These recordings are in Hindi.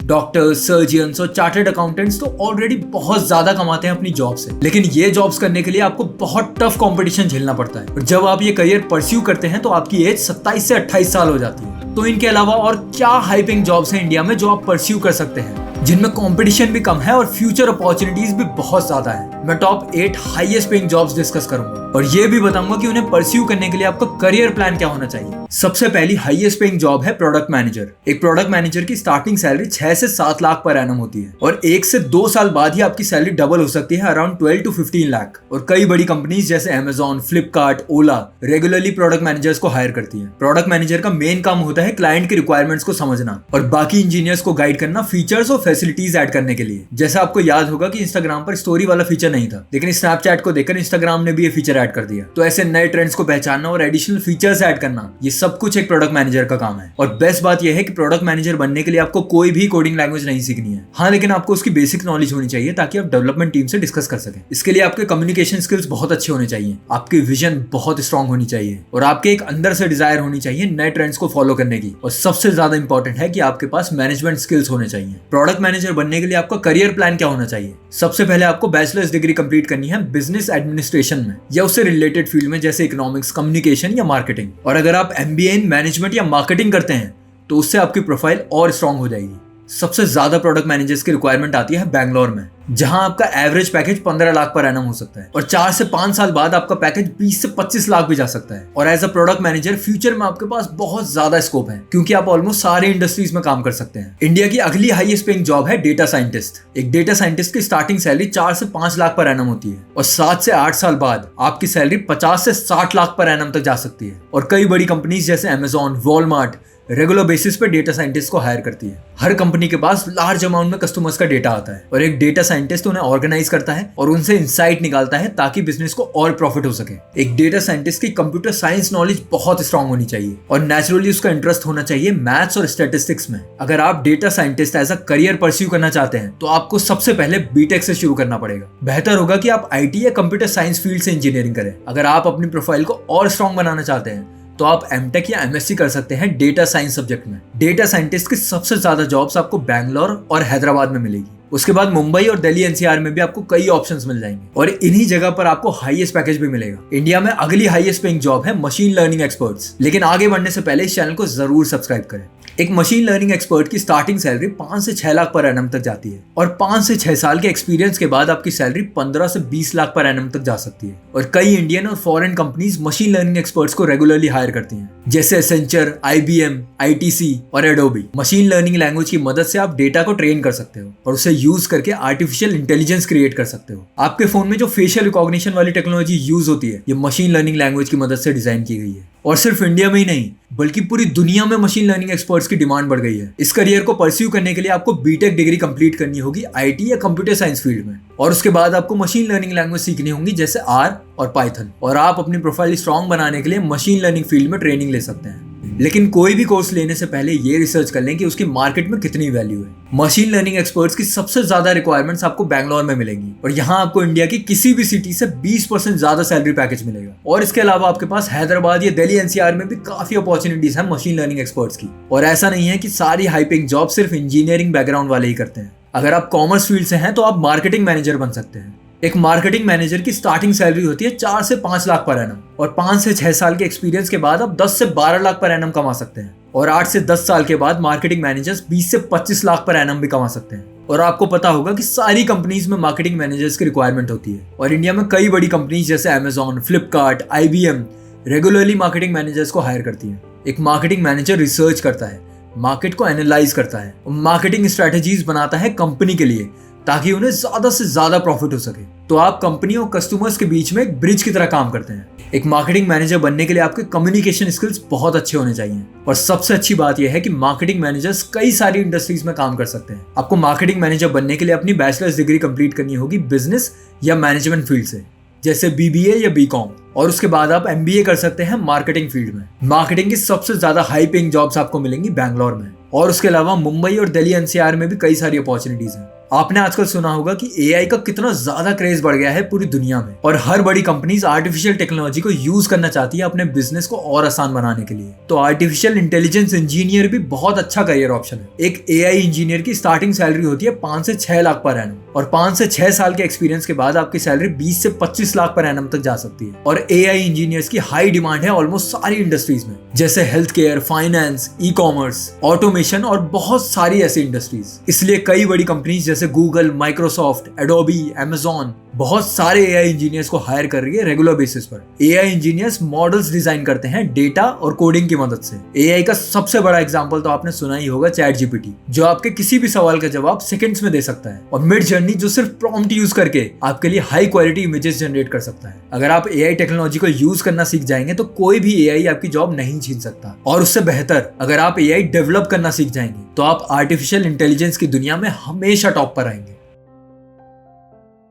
डॉक्टर्स, सर्जियंस और चार्टर्ड अकाउंटेंट्स तो ऑलरेडी बहुत ज्यादा कमाते हैं अपनी जॉब से, लेकिन ये जॉब्स करने के लिए आपको बहुत टफ कंपटीशन झेलना पड़ता है। और जब आप ये करियर परस्यू करते हैं तो आपकी एज 27 से 28 साल हो जाती है। तो इनके अलावा और क्या हाई पेइंग जॉब्स हैं इंडिया में जो आप परस्यू कर सकते हैं, जिनमें कंपटीशन भी कम है और फ्यूचर अपॉर्चुनिटीज भी बहुत ज्यादा है। मैं top 8 highest paying jobs discuss करूंगा और ये भी बताऊंगा कि उन्हें परस्यू करने के लिए आपका करियर प्लान क्या होना चाहिए। सबसे पहली हाईएस्ट पेइंग जॉब है प्रोडक्ट मैनेजर। एक प्रोडक्ट मैनेजर की स्टार्टिंग सैलरी 6 से 7 लाख पर एनम होती है और 1 से 2 साल बाद ही आपकी सैलरी डबल हो सकती है, अराउंड 12 to 15 लाख। और कई बड़ी कंपनीज जैसे Amazon, फ्लिपकार्ट, ओला रेगुलरली प्रोडक्ट मैनेजर्स को हायर करती है। प्रोडक्ट मैनेजर का मेन काम होता है क्लाइंट की रिक्वायरमेंट्स को समझना और बाकी इंजीनियर्स को गाइड करना फीचर्स और फैसिलिटीज ऐड करने के लिए। जैसा आपको याद होगा कि इंस्टाग्राम पर स्टोरी वाला फीचर नहीं था, लेकिन स्नैपचैट को देखकर इंस्टाग्राम ने भी ये फीचर ऐड कर दिया। तो ऐसे नए ट्रेंड्स को पहचानना और एडिशनल फीचर्स ऐड करना, ये सब कुछ एक प्रोडक्ट मैनेजर का काम है। और बेस्ट बात यह है कि प्रोडक्ट मैनेजर बनने के लिए आपको कोई भी कोडिंग लैंग्वेज नहीं सीखनी है। हाँ, लेकिन आपको उसकी बेसिक नॉलेज होनी चाहिए ताकि आप डेवलपमेंट टीम से डिस्कस कर सकें। इसके लिए आपके कम्युनिकेशन स्किल्स बहुत अच्छे होने चाहिए, आपकी विजन बहुत स्ट्रांग होनी चाहिए और आपके एक अंदर से डिजायर होनी चाहिए नए ट्रेंड्स को फॉलो करने की। और सबसे ज्यादा इंपॉर्टेंट है कि आपके पास मैनेजमेंट स्किल्स होने चाहिए। प्रोडक्ट मैनेजर बनने के लिए आपका करियर प्लान क्या होना चाहिए? सबसे पहले आपको बैचलर्स डिग्री कंप्लीट करनी है बिजनेस एडमिनिस्ट्रेशन में या उससे रिलेटेड फील्ड में, जैसे इकोनॉमिक्स, कम्युनिकेशन या मार्केटिंग। और अगर आप MBA इन मैनेजमेंट या मार्केटिंग करते हैं तो उससे आपकी प्रोफाइल और स्ट्रांग हो जाएगी। सबसे ज्यादा प्रोडक्ट मैनेजर्स की रिक्वायरमेंट आती है बैंगलोर में, जहां आपका average package 15 lakh per annum हो सकता है और 4 से 5 साल बाद आपका पैकेज 20 से 25 लाख भी जा सकता है। और as a product manager future में आपके पास बहुत ज्यादा स्कोप है, क्योंकि आप ऑलमोस्ट सारे इंडस्ट्रीज में काम कर सकते हैं। इंडिया की अगली हाईएस्ट पेइंग जॉब है डेटा साइंटिस्ट। एक डेटा साइंटिस्ट की स्टार्टिंग सैलरी 4 से 5 लाख पर एनम होती है और 7 से 8 साल बाद आपकी सैलरी 50 से 60 लाख पर एनम तक जा सकती है। और कई बड़ी कंपनीज जैसे Amazon, वॉलमार्ट रेगुलर बेसिस पे डेटा साइंटिस्ट को हायर करती है। हर कंपनी के पास लार्ज अमाउंट में कस्टमर्स का डेटा आता है और एक डेटा साइंटिस्ट उन्हें ऑर्गेनाइज करता है और उनसे इंसाइट निकालता है ताकि बिजनेस को और प्रॉफिट हो सके। एक डेटा साइंटिस्ट की कंप्यूटर साइंस नॉलेज बहुत स्ट्रांग होनी चाहिए और नेचुरली उसका इंटरेस्ट होना चाहिए मैथ्स और स्टैटिस्टिक्स में। अगर आप data scientist as a career pursue करना चाहते हैं तो आपको सबसे पहले बीटेक से शुरू करना पड़ेगा। बेहतर होगा कि आप IT या कंप्यूटर साइंस फील्ड से इंजीनियरिंग करें। अगर आप अपनी प्रोफाइल को और स्ट्रांग बनाना चाहते हैं तो आप MTech या MSc कर सकते हैं डेटा साइंस सब्जेक्ट में। डेटा साइंटिस्ट की सबसे ज्यादा जॉब्स आपको बैंगलोर और हैदराबाद में मिलेगी। उसके बाद मुंबई और दिल्ली NCR में भी आपको कई ऑप्शंस मिल जाएंगे और इन्हीं जगह पर आपको हाईएस्ट पैकेज भी मिलेगा। इंडिया में अगली हाईएस्ट पेइंग जॉब है मशीन लर्निंग एक्सपर्ट्स। लेकिन आगे बढ़ने से पहले इस चैनल को जरूर सब्सक्राइब करें। एक मशीन लर्निंग एक्सपर्ट की स्टार्टिंग सैलरी 5 से 6 लाख पर एनम तक जाती है और 5 से 6 साल के एक्सपीरियंस के बाद आपकी सैलरी 15 से 20 लाख पर एनम तक जा सकती है। और कई इंडियन और foreign companies machine learning experts को रेगुलरली हायर करती हैं, जैसे एसेंचर, IBM, ITC और एडोबी। मशीन लर्निंग लैंग्वेज की मदद से आप डेटा को ट्रेन कर सकते हो और उसे यूज करके आर्टिफिशियल इंटेलिजेंस क्रिएट कर सकते हो। आपके फोन में जो फेशियल रिकॉग्निशन वाली टेक्नोलॉजी यूज होती है, ये मशीन लर्निंग लैंग्वेज की मदद से डिजाइन की गई है। और सिर्फ इंडिया में ही नहीं बल्कि पूरी दुनिया में मशीन लर्निंग एक्सपर्ट्स की डिमांड बढ़ गई है। इस करियर को परस्यू करने के लिए आपको बीटेक डिग्री कंप्लीट करनी होगी IT या कंप्यूटर साइंस फील्ड में और उसके बाद आपको मशीन लर्निंग लैंग्वेज सीखनी होंगी जैसे R और पाइथन। और आप अपनी प्रोफाइल स्ट्रांग बनाने के लिए मशीन लर्निंग फील्ड में ट्रेनिंग ले सकते हैं। लेकिन कोई भी कोर्स लेने से पहले ये रिसर्च कर लें कि उसकी मार्केट में कितनी वैल्यू है। मशीन लर्निंग एक्सपर्ट्स की सबसे ज्यादा रिक्वायरमेंट्स आपको बैंगलोर में मिलेंगी और यहाँ आपको इंडिया की किसी भी सिटी से 20% ज्यादा सैलरी पैकेज मिलेगा। और इसके अलावा आपके पास हैदराबाद या दिल्ली NCR में भी काफी अपॉर्चुनिटीज है मशीन लर्निंग एक्सपर्ट्स की। और ऐसा नहीं है कि सारी हाई पेइंग जॉब सिर्फ इंजीनियरिंग बैकग्राउंड वाले ही करते हैं। अगर आप कॉमर्स फील्ड से हैं तो आप मार्केटिंग मैनेजर बन सकते हैं। एक मार्केटिंग मैनेजर की स्टार्टिंग सैलरी होती है 4 से 5 लाख पर एनम और 5 से 6 साल के एक्सपीरियंस के बाद आप 10 से 12 लाख पर एनम कमा सकते हैं। और 8 से 10 साल के बाद मार्केटिंग मैनेजर्स 20 से 25 लाख पर एनम भी कमा सकते हैं। और आपको पता होगा कि सारी कंपनीज में मार्केटिंग मैनेजर्स की रिक्वायरमेंट होती है और इंडिया में कई बड़ी कंपनीज जैसे Amazon, Flipkart, IBM regularly marketing managers को हायर करती है। एक मार्केटिंग मैनेजर रिसर्च करता है, मार्केट को एनालाइज करता है, मार्केटिंग स्ट्रेटेजीज बनाता है कंपनी के लिए ताकि उन्हें ज्यादा से ज्यादा प्रॉफिट हो सके। तो आप कंपनी और कस्टमर्स के बीच में एक ब्रिज की तरह काम करते हैं। एक मार्केटिंग मैनेजर बनने के लिए आपके कम्युनिकेशन स्किल्स बहुत अच्छे होने चाहिए और सबसे अच्छी बात यह है कि मार्केटिंग मैनेजर्स कई सारी इंडस्ट्रीज में काम कर सकते हैं। आपको मार्केटिंग मैनेजर बनने के लिए अपनी बैचलर्स डिग्री कंप्लीट करनी होगी बिजनेस या मैनेजमेंट फील्ड से, जैसे BBA या BCom। और उसके बाद आप MBA कर सकते हैं मार्केटिंग फील्ड में। मार्केटिंग की सबसे ज्यादा हाई पेइंग जॉब्स आपको मिलेंगी बैंगलोर में और उसके अलावा मुंबई और दिल्ली NCR में भी कई सारी अपॉर्चुनिटीज हैं। आपने आजकल सुना होगा कि एआई का कितना ज्यादा क्रेज बढ़ गया है पूरी दुनिया में और हर बड़ी कंपनीज आर्टिफिशियल टेक्नोलॉजी को यूज करना चाहती है अपने बिजनेस को और आसान बनाने के लिए। तो आर्टिफिशियल इंटेलिजेंस इंजीनियर भी बहुत अच्छा करियर ऑप्शन है। एक एआई इंजीनियर की स्टार्टिंग सैलरी होती है 5 से 6 लाख पर एनम और 5 से 6 साल के एक्सपीरियंस के बाद आपकी सैलरी 20 से 25 लाख पर एनम तक जा सकती है। और एआई इंजीनियर्स की हाई डिमांड है ऑलमोस्ट सारी इंडस्ट्रीज में, जैसे health care, finance, e commerce, automation और बहुत सारी ऐसी इंडस्ट्रीज। इसलिए कई बड़ी कंपनीज जैसे गूगल, माइक्रोसॉफ्ट, एडोबी, अमेजॉन बहुत सारे एआई इंजीनियर्स को हायर कर रही है रेगुलर बेसिस पर। एआई इंजीनियर्स मॉडल्स डिजाइन करते हैं डेटा और कोडिंग की मदद से। एआई का सबसे बड़ा एग्जांपल तो आपने सुना ही होगा, चैट जीपीटी, जो आपके किसी भी सवाल का जवाब सेकंड्स में दे सकता है, और मिड जर्नी जो सिर्फ प्रॉम्प्ट यूज करके आपके लिए हाई क्वालिटी इमेजेस जनरेट कर सकता है। अगर आप एआई टेक्नोलॉजी को यूज करना सीख जाएंगे तो कोई भी एआई आपकी जॉब नहीं छीन सकता। और उससे बेहतर, अगर आप एआई डेवलप करना सीख जाएंगे तो आप आर्टिफिशियल इंटेलिजेंस की दुनिया में हमेशा टॉप पर आएंगे।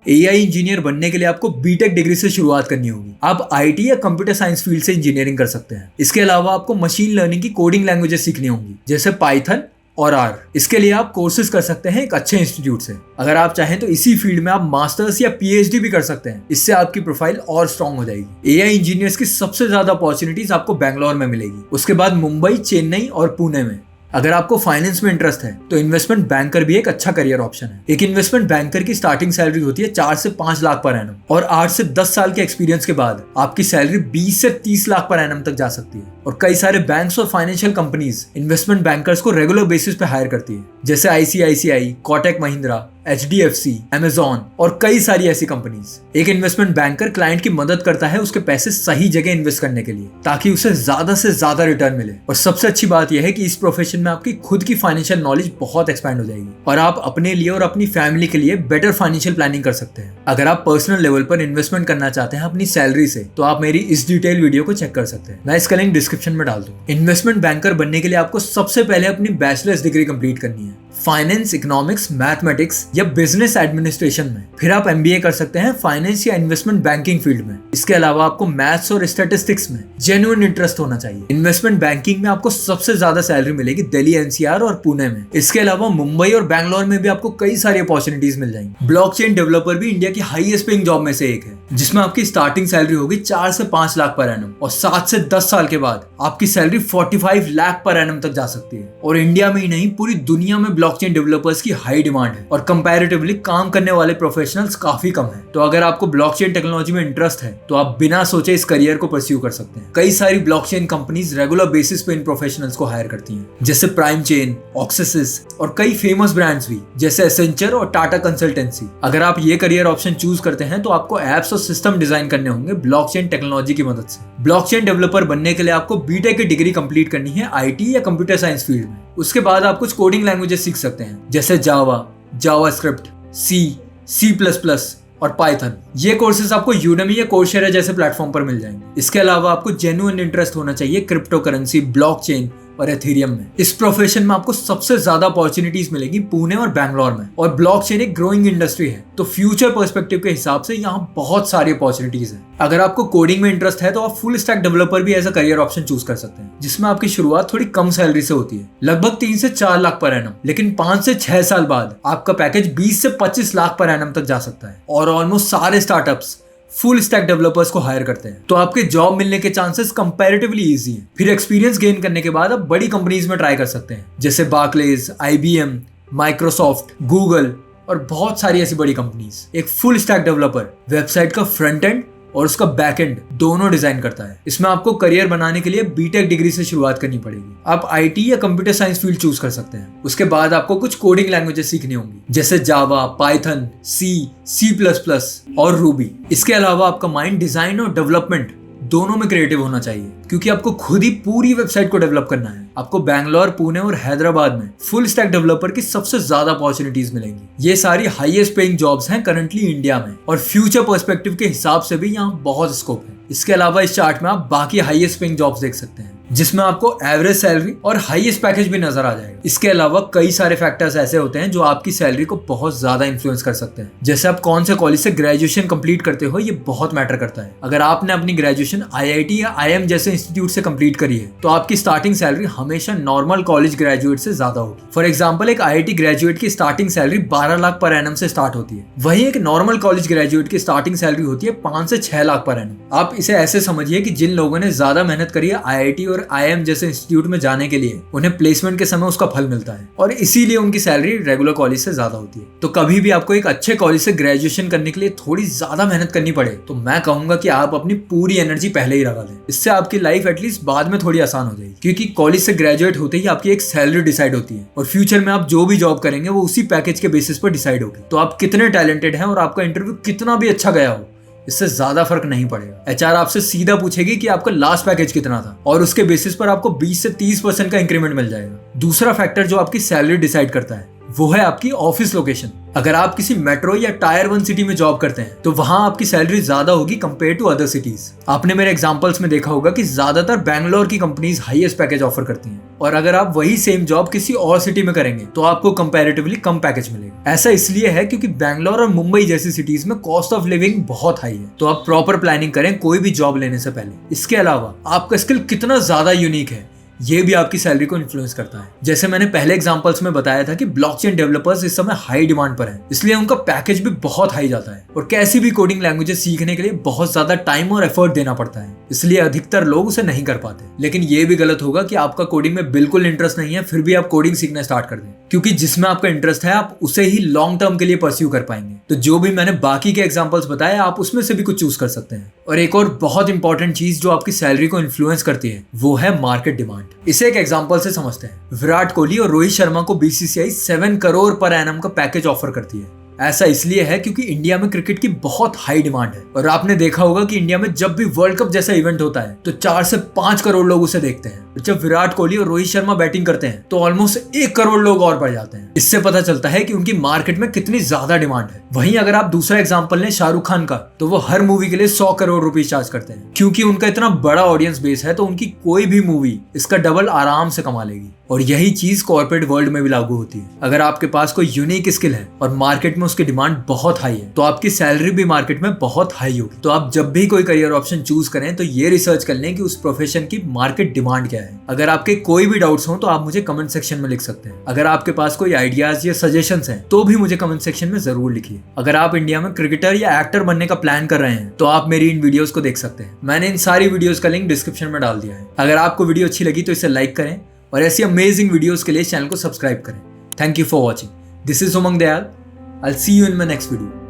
एआई इंजीनियर बनने के लिए आपको बीटेक डिग्री से शुरुआत करनी होगी। आप आईटी या कंप्यूटर साइंस फील्ड से इंजीनियरिंग कर सकते हैं। इसके अलावा आपको मशीन लर्निंग की कोडिंग लैंग्वेजेस सीखनी होंगी, जैसे पाइथन और आर। इसके लिए आप कोर्सेज कर सकते हैं एक अच्छे इंस्टीट्यूट से। अगर आप चाहें तो इसी फील्ड में आप मास्टर्स या पीएचडी भी कर सकते हैं। इससे आपकी प्रोफाइल और स्ट्रांग हो जाएगी। एआई इंजीनियर्स की सबसे ज्यादा अपॉर्चुनिटीज आपको बैंगलोर में मिलेगी, उसके बाद मुंबई, चेन्नई और पुणे में। अगर आपको फाइनेंस में इंटरेस्ट है तो इन्वेस्टमेंट बैंकर भी एक अच्छा करियर ऑप्शन है। एक इन्वेस्टमेंट बैंकर की स्टार्टिंग सैलरी होती है 4 से 5 लाख पर एनम और 8 से 10 साल के एक्सपीरियंस के बाद आपकी सैलरी 20 से 30 लाख पर एनम तक जा सकती है। और कई सारे बैंक्स और फाइनेंशियल कंपनीज इन्वेस्टमेंट बैंकर्स को रेगुलर बेसिस पे हायर करती है, जैसे ICICI, Kotak Mahindra, HDFC, Amazon और कई सारी ऐसी कंपनीज। एक इन्वेस्टमेंट बैंकर क्लाइंट की मदद करता है उसके पैसे सही जगह इन्वेस्ट करने के लिए, ताकि उसे ज्यादा से ज्यादा रिटर्न मिले। और सबसे अच्छी बात यह है कि इस प्रोफेशन में आपकी खुद की फाइनेंशियल नॉलेज बहुत एक्सपैंड हो जाएगी और आप अपने लिए और अपनी फैमिली के लिए बेटर फाइनेंशियल प्लानिंग कर सकते हैं। अगर आप पर्सनल लेवल पर इन्वेस्टमेंट करना चाहते हैं अपनी सैलरी से, तो आप मेरी इस डिटेल वीडियो को चेक कर सकते हैं। मैं इसका लिंक डिस्क्रिप्शन में डाल दूंगा। इन्वेस्टमेंट बैंकर बनने के लिए आपको सबसे पहले अपनी बैचलर्स डिग्री कंप्लीट करनी है, फाइनेंस, इकोनॉमिक्स, मैथमेटिक्स या बिजनेस एडमिनिस्ट्रेशन में। फिर आप एमबीए कर सकते हैं फाइनेंस या इन्वेस्टमेंट बैंकिंग फील्ड में। इसके अलावा आपको मैथ्स और स्टैटिस्टिक्स में जेन्युइन इंटरेस्ट होना चाहिए। इन्वेस्टमेंट बैंकिंग में आपको सबसे ज्यादा सैलरी मिलेगी दिल्ली, एनसीआर और पुणे में। इसके अलावा मुंबई और बैंगलोर में भी आपको कई सारी अपॉर्चुनिटीज मिल जाएंगी। ब्लॉकचेन डेवलपर भी इंडिया की हाईएस्ट पेइंग जॉब में से एक है, जिसमें आपकी स्टार्टिंग सैलरी होगी 4 से 5 लाख पर एनम और 7 से 10 साल के बाद आपकी सैलरी 45 लाख पर एनम तक जा सकती है। और इंडिया में ही नहीं, पूरी दुनिया में ब्लॉकचेन डेवलपर्स की हाई डिमांड है और कंपैरेटिवली काम करने वाले प्रोफेशनल्स काफी कम है। तो अगर आपको ब्लॉकचेन टेक्नोलॉजी में इंटरेस्ट है तो आप बिना सोचे इस करियर को परस्यू कर सकते हैं। कई सारी ब्लॉकचेन कंपनीज रेगुलर बेसिस पे इन प्रोफेशनल्स को हायर करती हैं, जैसे प्राइम चेन, ऑक्सिसिस और कई फेमस ब्रांड्स भी, जैसे एसेंचर और टाटा कंसल्टेंसी। अगर आप ये करियर ऑप्शन चूज करते हैं तो आपको एप्स और सिस्टम डिजाइन करने होंगे ब्लॉकचेन टेक्नोलॉजी की मदद से। ब्लॉकचेन डेवलपर बनने के लिए आपको बीटेक की डिग्री कंप्लीट करनी है आईटी या कंप्यूटर साइंस फील्ड में। उसके बाद आप कुछ कोडिंग लैंग्वेजेस सीख सकते हैं, जैसे जावा, जावास्क्रिप्ट, सी++ और पाइथन। ये कोर्सेज आपको यूडेमी या कोर्सेरा जैसे प्लेटफॉर्म पर मिल जाएंगे। इसके अलावा आपको जेन्युइन इंटरेस्ट होना चाहिए क्रिप्टो करेंसी, ब्लॉकचेन और एथेरियम में। इस प्रोफेशन में आपको सबसे ज्यादा अपॉर्चुनिटीज मिलेगी पुणे और बैंगलोर में। और ब्लॉकचेन एक ग्रोइंग इंडस्ट्री है, तो फ्यूचर पर्सपेक्टिव के हिसाब से यहाँ बहुत सारी अपॉर्चुनिटीज हैं। अगर आपको कोडिंग में इंटरेस्ट है तो आप फुल स्टैक डेवलपर भी as a career option choose कर सकते हैं, जिसमें आपकी शुरुआत थोड़ी कम सैलरी से होती है, लगभग 3 से 4 लाख पर एनम। लेकिन 5 से 6 साल बाद आपका पैकेज 20 से 25 लाख पर एनम तक जा सकता है। और ऑलमोस्ट सारे स्टार्टअप्स फुल स्टैक डेवलपर्स को हायर करते हैं, तो आपके जॉब मिलने के चांसेस कंपैरेटिवली इजी हैं। फिर एक्सपीरियंस गेन करने के बाद आप बड़ी कंपनीज में ट्राई कर सकते हैं, जैसे बार्कलेज, आईबीएम, माइक्रोसॉफ्ट, गूगल और बहुत सारी ऐसी बड़ी कंपनीज। एक फुल स्टैक डेवलपर वेबसाइट का फ्रंट एंड और उसका बैक एंड दोनों डिजाइन करता है। इसमें आपको करियर बनाने के लिए बीटेक डिग्री से शुरुआत करनी पड़ेगी। आप आईटी या कंप्यूटर साइंस फील्ड चूज कर सकते हैं। उसके बाद आपको कुछ कोडिंग लैंग्वेजेस सीखनी होंगी, जैसे जावा, पाइथन, सी++ और रूबी। इसके अलावा आपका माइंड डिजाइन और डेवलपमेंट दोनों में क्रिएटिव होना चाहिए, क्योंकि आपको खुद ही पूरी वेबसाइट को डेवलप करना है। आपको बैंगलोर, पुणे और हैदराबाद में फुल स्टैक डेवलपर की सबसे ज्यादा अपॉर्चुनिटीज मिलेंगी। ये सारी हाईएस्ट पेइंग जॉब्स हैं करंटली इंडिया में, और फ्यूचर पर्सपेक्टिव के हिसाब से भी यहाँ बहुत स्कोप है। इसके अलावा इस चार्ट में आप बाकी हाईएस्ट पेइंग जॉब्स देख सकते हैं। जिसमें आपको एवरेज सैलरी और हाईएस्ट पैकेज भी नजर आ जाएगा। इसके अलावा कई सारे फैक्टर्स ऐसे होते हैं जो आपकी सैलरी को बहुत ज्यादा इन्फ्लुएंस कर सकते हैं। जैसे आप कौन से कॉलेज से ग्रेजुएशन कंप्लीट करते हो, ये बहुत मैटर करता है। अगर आपने अपनी ग्रेजुएशन आईआईटी या आईएम जैसे इंस्टीट्यूट से कंप्लीट करी है तो आपकी स्टार्टिंग सैलरी हमेशा नॉर्मल कॉलेज ग्रेजुएट से ज्यादा होगी। फॉर एग्जाम्पल, एक आईआईटी ग्रेजुएट की starting salary 12 lakh per annum से स्टार्ट होती है, वहीं एक नॉर्मल कॉलेज ग्रेजुएट की स्टार्टिंग सैलरी होती है 5 से 6 लाख पर एनम। आप इसे ऐसे समझिए कि जिन लोगों ने ज्यादा मेहनत करी है आईआईटी और आईएम जैसे इंस्टीट्यूट में जाने के लिए, उन्हें प्लेसमेंट के समय उसका फल मिलता है और इसीलिए उनकी सैलरी रेगुलर कॉलेज से ज्यादा होती है। तो कभी भी आपको एक अच्छे कॉलेज से ग्रेजुएशन करने के लिए थोड़ी ज्यादा मेहनत करनी पड़े तो मैं कहूंगा कि आप अपनी पूरी एनर्जी पहले ही लगा दें। इससे आपकी लाइफ एटलीस्ट बाद में थोड़ी आसान हो जाएगी, क्योंकि कॉलेज से ग्रेजुएट होते ही आपकी एक सैलरी डिसाइड होती है और फ्यूचर में आप जो भी जॉब करेंगे वो उसी पैकेज के बेसिस पर डिसाइड होगी। तो आप कितने टैलेंटेड हैं और आपका इंटरव्यू कितना भी अच्छा गया हो, इससे ज्यादा फर्क नहीं पड़ेगा। एचआर आपसे सीधा पूछेगी कि आपका लास्ट पैकेज कितना था और उसके बेसिस पर आपको 20 से 30% का इंक्रीमेंट मिल जाएगा। दूसरा फैक्टर जो आपकी सैलरी डिसाइड करता है वो है आपकी ऑफिस लोकेशन। अगर आप किसी मेट्रो या टायर 1 सिटी में जॉब करते हैं तो वहां आपकी सैलरी ज्यादा होगी कंपेयर टू अदर सिटीज। आपने मेरे एग्जांपल्स में देखा होगा कि ज्यादातर बैंगलोर की कंपनीज हाईएस्ट पैकेज ऑफर करती हैं, और अगर आप वही सेम जॉब किसी और सिटी में करेंगे तो आपको कंपैरेटिवली कम पैकेज मिलेगा। ऐसा इसलिए है क्योंकि बैंगलोर और मुंबई जैसी सिटीज में कॉस्ट ऑफ लिविंग बहुत हाई है। तो आप प्रॉपर प्लानिंग करें कोई भी जॉब लेने से पहले। इसके अलावा आपका स्किल कितना ज्यादा यूनिक है ये भी आपकी सैलरी को इन्फ्लुएंस करता है। जैसे मैंने पहले एग्जांपल्स में बताया था कि ब्लॉकचेन डेवलपर्स इस समय हाई डिमांड पर हैं, इसलिए उनका पैकेज भी बहुत हाई जाता है और कैसी भी कोडिंग लैंग्वेजेस सीखने के लिए बहुत ज्यादा टाइम और एफर्ट देना पड़ता है, इसलिए अधिकतर लोग उसे नहीं कर पाते। लेकिन ये भी गलत होगा कि आपका कोडिंग में बिल्कुल इंटरेस्ट नहीं है फिर भी आप कोडिंग सीखना स्टार्ट कर दें, क्योंकि जिसमें आपका इंटरेस्ट है आप उसे ही लॉन्ग टर्म के लिए परस्यू कर पाएंगे। तो जो भी मैंने बाकी के एग्जांपल्स बताए आप उसमें से भी कुछ चूज कर सकते हैं। और एक और बहुत इंपॉर्टेंट चीज जो आपकी सैलरी को इन्फ्लुएंस करती है वो है मार्केट डिमांड। इसे एक एग्जांपल से समझते हैं। विराट कोहली और रोहित शर्मा को बीसीसीआई 7 करोड़ पर एनम का पैकेज ऑफर करती है। ऐसा इसलिए है क्योंकि इंडिया में क्रिकेट की बहुत हाई डिमांड है और आपने देखा होगा कि इंडिया में जब भी वर्ल्ड कप जैसा इवेंट होता है तो 4 से 5 करोड़ लोग उसे देखते हैं। जब विराट कोहली और रोहित शर्मा बैटिंग करते हैं तो ऑलमोस्ट 1 करोड़ लोग और बढ़ जाते हैं। इससे पता चलता है कि उनकी मार्केट में कितनी ज्यादा डिमांड है। वहीं अगर आप दूसरा एग्जांपल लें शाहरुख खान का, तो वो हर मूवी के लिए 100 करोड़ रुपीज चार्ज करते हैं। क्योंकि उनका इतना बड़ा ऑडियंस बेस है तो उनकी कोई भी मूवी इसका डबल आराम से कमा लेगी। और यही चीज कॉर्पोरेट वर्ल्ड में भी लागू होती है। अगर आपके पास कोई यूनिक स्किल है और मार्केट में उसकी डिमांड बहुत हाई है तो आपकी सैलरी भी मार्केट में बहुत हाई होगी। तो आप जब भी कोई करियर ऑप्शन चूज करें तो ये रिसर्च कर लें कि उस प्रोफेशन की मार्केट डिमांड क्या है। अगर आपके कोई भी डाउट्स हो तो आप मुझे कमेंट सेक्शन में लिख सकते हैं। अगर आपके पास कोई आइडियाज या सजेशंस हैं तो भी मुझे कमेंट सेक्शन में जरूर लिखिए। अगर आप इंडिया में क्रिकेटर या एक्टर बनने का प्लान कर रहे हैं तो आप मेरी इन वीडियोस को देख सकते हैं। मैंने इन सारी वीडियोस का लिंक डिस्क्रिप्शन में डाल दिया है। अगर आपको वीडियो अच्छी लगी तो इसे लाइक करें और ऐसी अमेजिंग वीडियोस के लिए चैनल को सब्सक्राइब करें। Thank you for watching. This is Umang Dayal. I will see you in my next video.